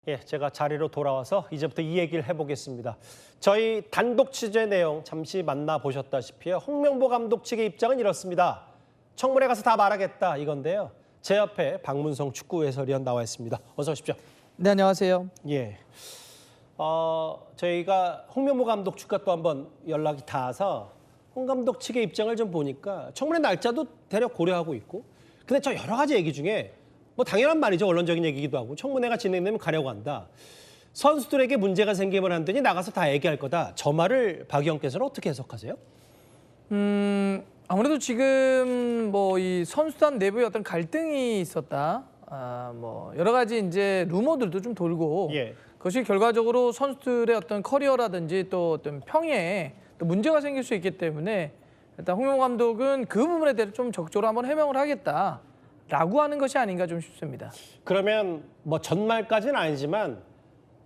예, 제가 자리로 돌아와서 이제부터 이 얘기를 해보겠습니다. 저희 단독 취재 내용 잠시 만나보셨다시피 홍명보 감독 측의 입장은 이렇습니다. 청문회 가서 다 말하겠다 이건데요. 제 옆에 박문성 축구 해설위원 나와 있습니다. 어서 오십시오. 네, 안녕하세요. 예. 저희가 홍명보 감독 측과 또 한번 연락이 닿아서 홍 감독 측의 입장을 좀 보니까 청문회 날짜도 대략 고려하고 있고, 근데 저 여러 가지 얘기 중에 뭐 당연한 말이죠. 언론적인 얘기기도 하고 청문회가 진행되면 가려고 한다. 선수들에게 문제가 생기면 안 되니 나가서 다 얘기할 거다. 저 말을 박 의원께서는 어떻게 해석하세요? 아무래도 지금 뭐 이 선수단 내부에 어떤 갈등이 있었다. 뭐 여러 가지 이제 루머들도 좀 돌고, 예. 그것이 결과적으로 선수들의 어떤 커리어라든지 또 어떤 평에 또 문제가 생길 수 있기 때문에 일단 홍명보 감독은 그 부분에 대해서 좀 적극적으로 한번 해명을 하겠다라고 하는 것이 아닌가 좀 싶습니다. 그러면 뭐 전말까지는 아니지만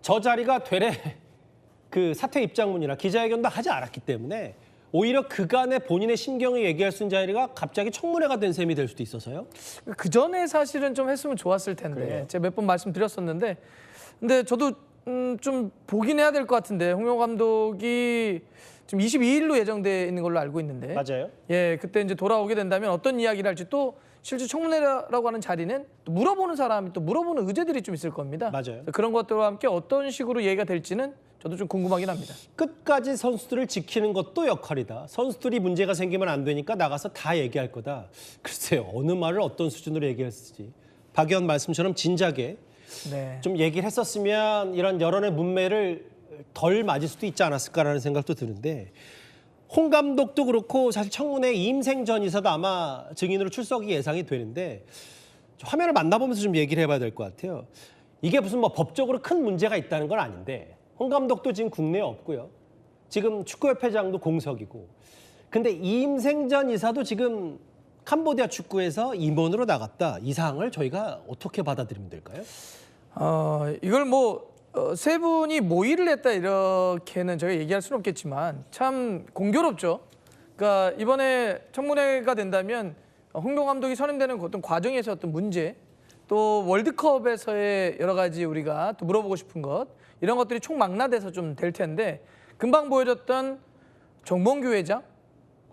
저 자리가 되레 그 사퇴 입장문이나 기자회견도 하지 않았기 때문에 오히려 그간의 본인의 심경을 얘기할 수 있는 자리가 갑자기 청문회가 된 셈이 될 수도 있어서요. 그 전에 사실은 좀 했으면 좋았을 텐데, 그래요. 제가 몇 번 말씀드렸었는데, 근데 저도 좀 보긴 해야 될 것 같은데 홍명보 감독이 지금 22일로 예정돼 있는 걸로 알고 있는데, 맞아요. 예, 그때 이제 돌아오게 된다면 어떤 이야기를 할지, 또 실제 청문회라고 하는 자리는 또 물어보는 사람이 또 물어보는 의제들이 좀 있을 겁니다. 맞아요. 그런 것들과 함께 어떤 식으로 얘기가 될지는 저도 좀 궁금하긴 합니다. 끝까지 선수들을 지키는 것도 역할이다. 선수들이 문제가 생기면 안 되니까 나가서 다 얘기할 거다. 글쎄요. 어느 말을 어떤 수준으로 얘기했을지. 박 의원 말씀처럼 진작에 네. 좀 얘기를 했었으면 이런 여론의 문매를 덜 맞을 수도 있지 않았을까라는 생각도 드는데, 홍 감독도 그렇고 사실 청문회 이임생 전 이사도 아마 증인으로 출석이 예상이 되는데 화면을 만나보면서 좀 얘기를 해봐야 될 것 같아요. 이게 무슨 뭐 법적으로 큰 문제가 있다는 건 아닌데 홍 감독도 지금 국내에 없고요. 지금 축구협회장도 공석이고. 근데 이임생 전 이사도 지금 캄보디아 축구에서 임원으로 나갔다. 이 사항을 저희가 어떻게 받아들이면 될까요? 이걸 뭐 세 분이 모의를 했다 이렇게는 저희가 얘기할 수는 없겠지만 참 공교롭죠. 그러니까 이번에 청문회가 된다면 홍명보 감독이 선임되는 어떤 과정에서 어떤 문제, 또 월드컵에서의 여러 가지 우리가 또 물어보고 싶은 것, 이런 것들이 총망라돼서 좀 될 텐데, 금방 보여줬던 정봉규 회장,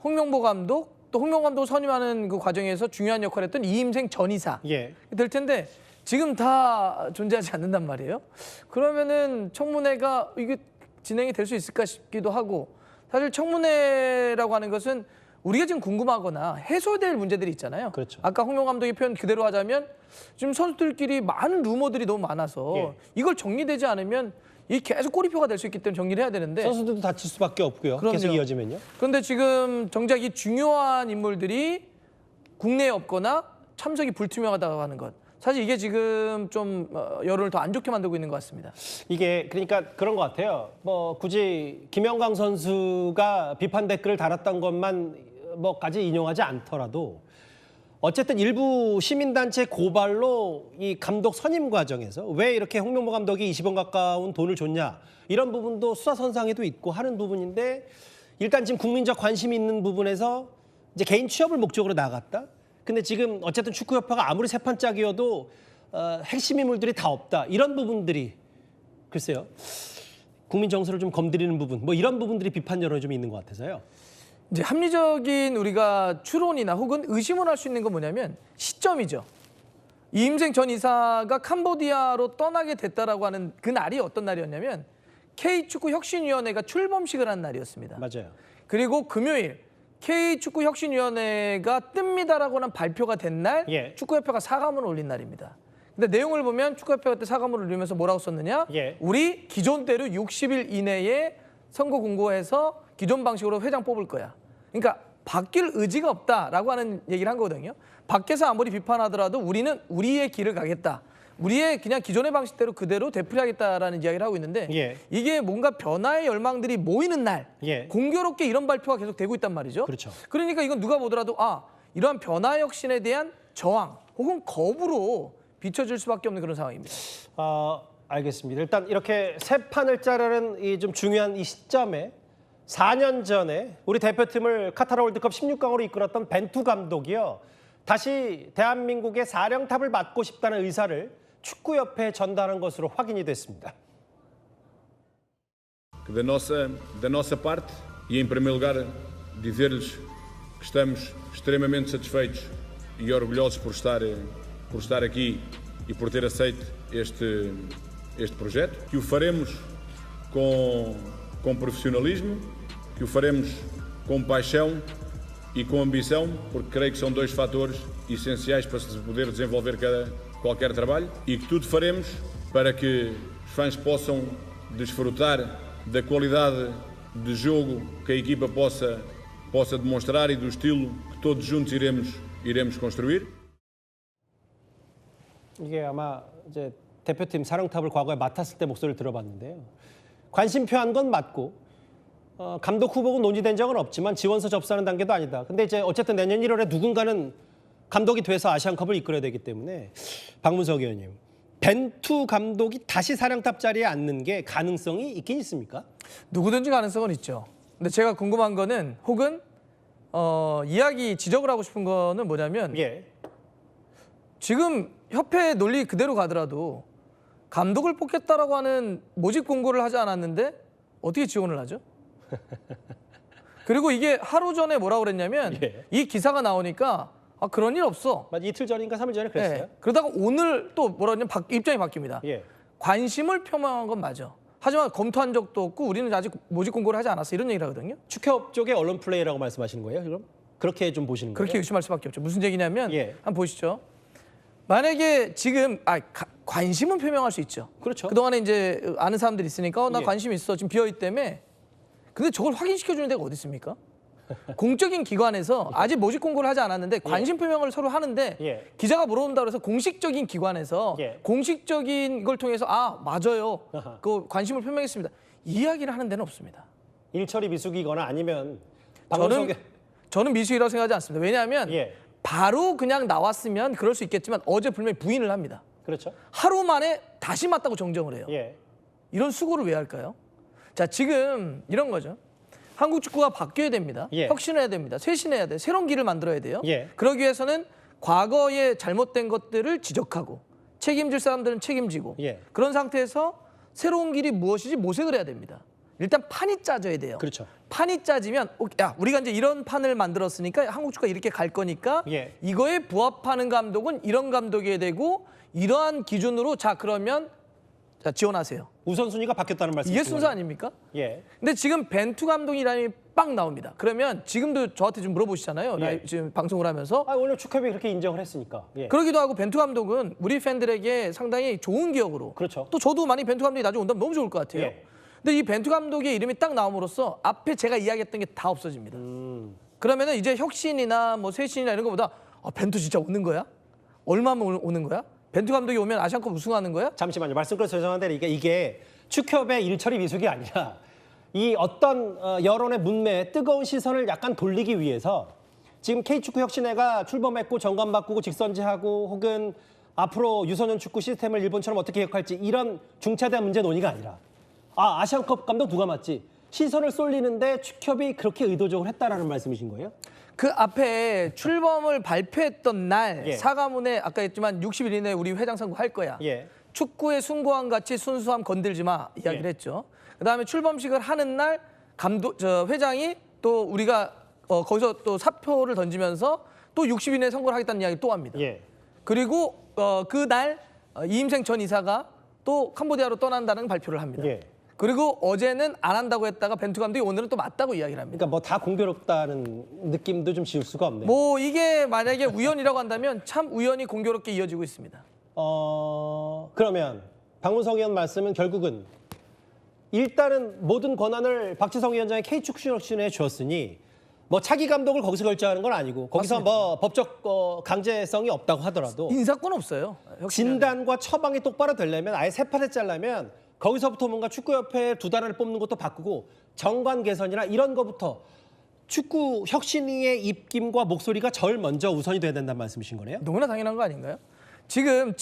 홍명보 감독, 또 홍명보 감독 선임하는 그 과정에서 중요한 역할을 했던 이임생 전 이사 예. 될 텐데 지금 다 존재하지 않는단 말이에요. 그러면은 청문회가 이게 진행이 될 수 있을까 싶기도 하고, 사실 청문회라고 하는 것은 우리가 지금 궁금하거나 해소될 문제들이 있잖아요. 그렇죠. 아까 홍명보 감독의 표현 그대로 하자면 지금 선수들끼리 많은 루머들이 너무 많아서 예. 이걸 정리되지 않으면 이 계속 꼬리표가 될 수 있기 때문에 정리를 해야 되는데, 선수들도 다칠 수밖에 없고요. 그럼요. 계속 이어지면요. 그런데 지금 정작 이 중요한 인물들이 국내에 없거나 참석이 불투명하다고 하는 것, 사실 이게 지금 좀 여론을 더 안 좋게 만들고 있는 것 같습니다. 이게 그러니까 그런 것 같아요. 뭐 굳이 김영광 선수가 비판 댓글을 달았던 것만 뭐까지 인용하지 않더라도 어쨌든 일부 시민단체 고발로 이 감독 선임 과정에서 왜 이렇게 홍명보 감독이 20억 가까운 돈을 줬냐, 이런 부분도 수사선상에도 있고 하는 부분인데, 일단 지금 국민적 관심이 있는 부분에서 이제 개인 취업을 목적으로 나갔다. 근데 지금 어쨌든 축구협회가 아무리 세판짝이어도 핵심 인물들이 다 없다. 이런 부분들이 글쎄요. 국민 정서를 좀 검들이는 부분, 뭐 이런 부분들이 비판 여론이 좀 있는 것 같아서요. 이제 합리적인 우리가 추론이나 혹은 의심을 할 수 있는 건 뭐냐면 시점이죠. 이임생 전 이사가 캄보디아로 떠나게 됐다라고 하는 그 날이 어떤 날이었냐면 K축구혁신위원회가 출범식을 한 날이었습니다. 맞아요. 그리고 금요일 K축구혁신위원회가 뜹니다라고 하는 발표가 된 날, 예. 축구협회가 사과문을 올린 날입니다. 근데 내용을 보면 축구협회가 그때 사과문을 올리면서 뭐라고 썼느냐? 예. 우리 기존대로 60일 이내에 선거 공고해서 기존 방식으로 회장 뽑을 거야. 그러니까 바뀔 의지가 없다라고 하는 얘기를 한 거거든요. 밖에서 아무리 비판하더라도 우리는 우리의 길을 가겠다. 우리의 그냥 기존의 방식대로 그대로 되풀이하겠다라는 이야기를 하고 있는데, 예. 이게 뭔가 변화의 열망들이 모이는 날, 예. 공교롭게 이런 발표가 계속 되고 있단 말이죠. 그렇죠. 그러니까 이건 누가 보더라도 이러한 변화 혁신에 대한 저항 혹은 거부로 비춰질 수밖에 없는 그런 상황입니다. 알겠습니다. 일단 이렇게 새 판을 짜려는 이 좀 중요한 이 시점에 4년 전에 우리 대표팀을 카타르 월드컵 16강으로 이끌었던 벤투 감독이요, 다시 대한민국의 사령탑을 맡고 싶다는 의사를 축구협회에 전달한 것으로 확인이 됐습니다. Que da nossa parte, e em primeiro lugar dizer-lhes que estamos extremamente satisfeitos e orgulhosos por estar aqui e por ter aceito este projeto, que o faremos com profissionalismo, que o faremos com paixão e com ambição, porque creio que são dois fatores essenciais para se poder desenvolver qualquer trabalho, e que tudo faremos para que os fãs possam desfrutar da qualidade de jogo que a equipa possa demonstrar e do estilo que todos juntos iremos construir. 이게 아마 이제 대표팀 사령탑을 과거에 맡았을 때 목소리를 들어봤는데요. 관심 표한 건 맞고 감독 후보가 논의된 적은 없지만 지원서 접수하는 단계도 아니다. 근데 이제 어쨌든 내년 1월에 누군가는 감독이 돼서 아시안컵을 이끌어야 되기 때문에 박문석 의원님, 벤투 감독이 다시 사령탑 자리에 앉는 게 가능성이 있긴 있습니까? 누구든지 가능성은 있죠. 근데 제가 궁금한 거는 혹은 이야기 지적을 하고 싶은 거는 뭐냐면 예. 지금 협회 논리 그대로 가더라도 감독을 뽑겠다라고 하는 모집 공고를 하지 않았는데 어떻게 지원을 하죠? 그리고 이게 하루 전에 뭐라고 그랬냐면 예. 이 기사가 나오니까 아, 그런 일 없어. 이틀 전인가 3일 전에 그랬어요. 예. 그러다가 오늘 또 뭐라 그러냐면 입장이 바뀝니다. 예. 관심을 표명한 건 맞아. 하지만 검토한 적도 없고 우리는 아직 모집 공고를 하지 않았어. 이런 얘기를 하거든요. 축협 쪽의 언론 플레이라고 말씀하시는 거예요, 그럼? 그렇게 좀 보시는 거예요? 그렇게 의심할 수밖에 없죠. 무슨 얘기냐면 예. 한번 보시죠. 만약에 지금 관심은 표명할 수 있죠. 그렇죠. 그동안에 이제 아는 사람들이 있으니까 나 예. 관심 있어. 지금 비어있다며. 근데 저걸 확인시켜 주는 데가 어디 있습니까? 공적인 기관에서 아직 모집 공고를 하지 않았는데 관심 표명을 서로 하는데 예. 기자가 물어본다고 해서 공식적인 기관에서 예. 공식적인 걸 통해서 아 맞아요. 아하. 그 관심을 표명했습니다. 이 이야기를 하는 데는 없습니다. 일처리 미숙이거나 아니면 저는 미수이라고 생각하지 않습니다. 왜냐하면 예. 바로 그냥 나왔으면 그럴 수 있겠지만 어제 분명히 부인을 합니다. 그렇죠. 하루 만에 다시 맞다고 정정을 해요. 예. 이런 수고를 왜 할까요? 자, 지금 이런 거죠. 한국 축구가 바뀌어야 됩니다. 예. 혁신해야 됩니다. 쇄신해야 돼. 새로운 길을 만들어야 돼요. 예. 그러기 위해서는 과거에 잘못된 것들을 지적하고 책임질 사람들은 책임지고 예. 그런 상태에서 새로운 길이 무엇이지 모색을 해야 됩니다. 일단 판이 짜져야 돼요. 그렇죠. 판이 짜지면 야 우리가 이제 이런 판을 만들었으니까 한국 축구가 이렇게 갈 거니까 예. 이거에 부합하는 감독은 이런 감독이어야 되고 이러한 기준으로 자 그러면 자 지원하세요. 우선순위가 바뀌었다는 말씀이시죠? 이게 순서 아닙니까? 예. 근데 지금 벤투 감독이라니 빵 나옵니다. 그러면 지금도 저한테 좀 물어보시잖아요. 예. 지금 방송을 하면서. 오늘 축협이 그렇게 인정을 했으니까. 예. 그러기도 하고 벤투 감독은 우리 팬들에게 상당히 좋은 기억으로. 그렇죠. 또 저도 만약 벤투 감독이 나중에 온다면 너무 좋을 것 같아요. 예. 근데 이 벤투 감독의 이름이 딱 나옴으로써 앞에 제가 이야기했던 게 다 없어집니다. 그러면은 이제 혁신이나 뭐 쇄신이나 이런 것보다 벤투 진짜 오는 거야? 얼마면 오는 거야? 벤투 감독이 오면 아시안컵 우승하는 거야? 잠시만요. 말씀 끊어서 죄송한데 이게 축협의 일처리 미숙이 아니라 이 어떤 여론의 문매에 뜨거운 시선을 약간 돌리기 위해서 지금 K축구혁신회가 출범했고 정관 바꾸고 직선제하고 혹은 앞으로 유소년 축구 시스템을 일본처럼 어떻게 개혁할지 이런 중차대한 문제 논의가 아니라 아시안컵 감독 누가 맡지? 시선을 쏠리는데 축협이 그렇게 의도적으로 했다라는 말씀이신 거예요? 그 앞에 출범을 발표했던 날 예. 사과문에 아까 했지만 60일 이내에 우리 회장 선거할 거야. 예. 축구의 숭고함 같이 순수함 건들지 마 이야기를 예. 했죠. 그다음에 출범식을 하는 날 회장이 또 우리가 거기서 또 사표를 던지면서 또 60일 내에 선거를 하겠다는 이야기 또 합니다. 예. 그리고 그날 이임생 전 이사가 또 캄보디아로 떠난다는 발표를 합니다. 예. 그리고 어제는 안 한다고 했다가 벤투 감독이 오늘은 또 맞다고 이야기를 합니다. 그러니까 뭐 다 공교롭다는 느낌도 좀 지울 수가 없네요. 뭐 이게 만약에 우연이라고 한다면 참 우연히 공교롭게 이어지고 있습니다. 그러면 박문성 의원 말씀은 결국은 일단은 모든 권한을 박지성 위원장이 K축구혁신회에 주었으니 뭐 차기 감독을 거기서 결정하는 건 아니고 거기서 맞습니다. 뭐 법적 강제성이 없다고 하더라도 인사권 없어요. 진단과 처방이 똑바로 되려면 아예 세 판에 짜려면 거기서부터 뭔가 축구협회 두 단을 뽑는 것도 바꾸고 정관 개선이나 이런 거부터 축구혁신위의 입김과 목소리가 제일 먼저 우선이 돼야 된다는 말씀이신 거네요? 너무나 당연한 거 아닌가요? 지금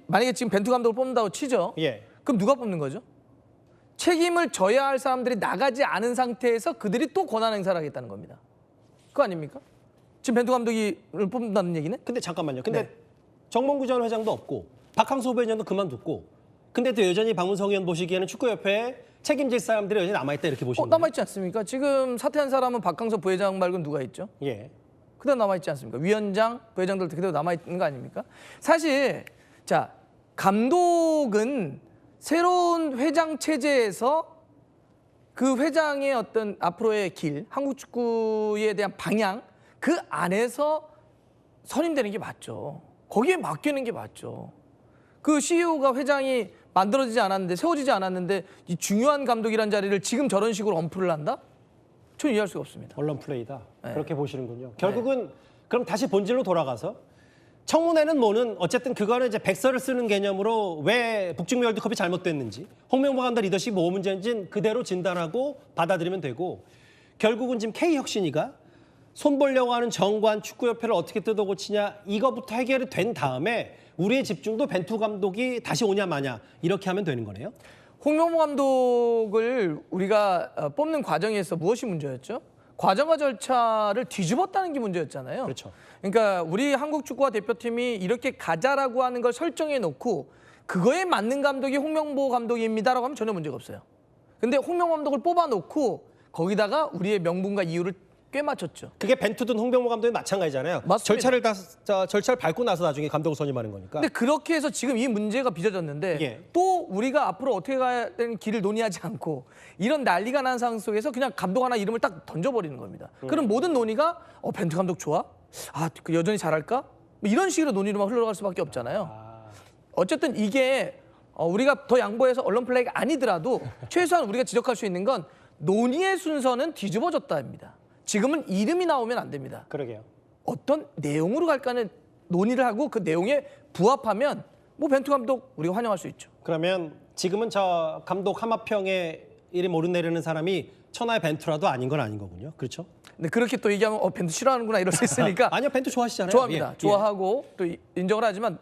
만약에 지금 벤투 감독을 뽑는다고 치죠. 예. 그럼 누가 뽑는 거죠? 책임을 져야 할 사람들이 나가지 않은 상태에서 그들이 또 권한 행사를 하겠다는 겁니다. 그거 아닙니까? 지금 벤투 감독을 뽑는다는 얘기는? 근데 잠깐만요. 근데 네. 정몽구 전 회장도 없고 박항서 후배전도 그만뒀고 근데 또 여전히 박문성 의원 보시기에는 축구협회에 책임질 사람들이 여전히 남아있다 이렇게 보시는 거예요? 남아있지 않습니까? 지금 사퇴한 사람은 박항서 부회장 말고는 누가 있죠? 예. 그대로 남아있지 않습니까? 위원장, 부회장들도 그대로 남아있는 거 아닙니까? 사실 자 감독은 새로운 회장 체제에서 그 회장의 어떤 앞으로의 길, 한국 축구에 대한 방향 그 안에서 선임되는 게 맞죠. 거기에 맡기는 게 맞죠. 그 CEO가 회장이 만들어지지 않았는데 세워지지 않았는데 이 중요한 감독이란 자리를 지금 저런 식으로 엄프를 한다? 저는 이해할 수가 없습니다. 언론 플레이다. 네. 그렇게 보시는군요. 결국은 그럼 다시 본질로 돌아가서 청문회는 뭐는 어쨌든 그거는 이제 백서를 쓰는 개념으로 왜 북중미 월드컵이 잘못됐는지 홍명보 감독 리더십 뭐 문제인지는 그대로 진단하고 받아들이면 되고 결국은 지금 K혁신위가 손 보려고 하는 정관 축구협회를 어떻게 뜯어 고치냐 이거부터 해결이 된 다음에 우리의 집중도 벤투 감독이 다시 오냐 마냐 이렇게 하면 되는 거네요. 홍명보 감독을 우리가 뽑는 과정에서 무엇이 문제였죠? 과정과 절차를 뒤집었다는 게 문제였잖아요. 그렇죠. 그러니까 우리 한국 축구와 대표팀이 이렇게 가자라고 하는 걸 설정해 놓고 그거에 맞는 감독이 홍명보 감독입니다라고 하면 전혀 문제가 없어요. 근데 홍명보 감독을 뽑아 놓고 거기다가 우리의 명분과 이유를 꽤 맞췄죠. 그게 벤투든 홍명보 감독이 마찬가지잖아요. 맞습니다. 절차를 밟고 나서 나중에 감독을 선임하는 거니까. 근데 그렇게 해서 지금 이 문제가 빚어졌는데 예. 또 우리가 앞으로 어떻게 가야 되는 길을 논의하지 않고 이런 난리가 난 상황 속에서 그냥 감독 하나 이름을 딱 던져버리는 겁니다. 그럼 모든 논의가 벤투 감독 좋아? 그 여전히 잘할까? 뭐 이런 식으로 논의로만 흘러갈 수밖에 없잖아요. 어쨌든 이게 우리가 더 양보해서 언론 플레이가 아니더라도 최소한 우리가 지적할 수 있는 건 논의의 순서는 뒤집어졌다입니다. 지금은 이름이 나오면 안 됩니다. 그러게요. 어떤 내용으로 갈까는 논의를 하고 그 내용에 부합하면 뭐 벤투 감독 우리가 환영할 수 있죠. 그러면 지금은 저 감독 하마평에 이름 오르내리는 사람이 천하의 벤투라도 아닌 건 아닌 거군요. 그렇죠? 근데 그렇게 또 얘기하면 벤투 싫어하는구나 이럴 수 있으니까 아니요, 벤투 좋아하시잖아요. 좋아합니다. 예. 좋아하고 또 인정을 하지만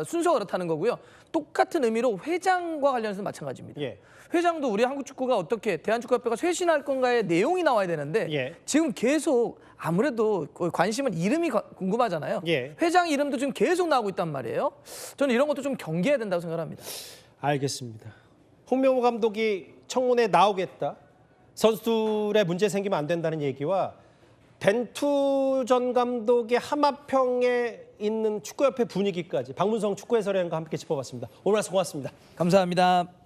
순서가 그렇다는 거고요. 똑같은 의미로 회장과 관련해서 마찬가지입니다. 예. 회장도 우리 한국 축구가 어떻게 대한축구협회가 쇄신할 건가의 내용이 나와야 되는데 예. 지금 계속 아무래도 관심은 이름이 궁금하잖아요. 예. 회장 이름도 지금 계속 나오고 있단 말이에요. 저는 이런 것도 좀 경계해야 된다고 생각합니다. 알겠습니다. 홍명보 감독이 청문회에 나오겠다. 선수들의 문제 생기면 안 된다는 얘기와 벤투 전 감독의 하마평에 있는 축구협회 분위기까지 박문성 축구 해설위원과 함께 짚어봤습니다. 오늘 말씀 고맙습니다. 감사합니다.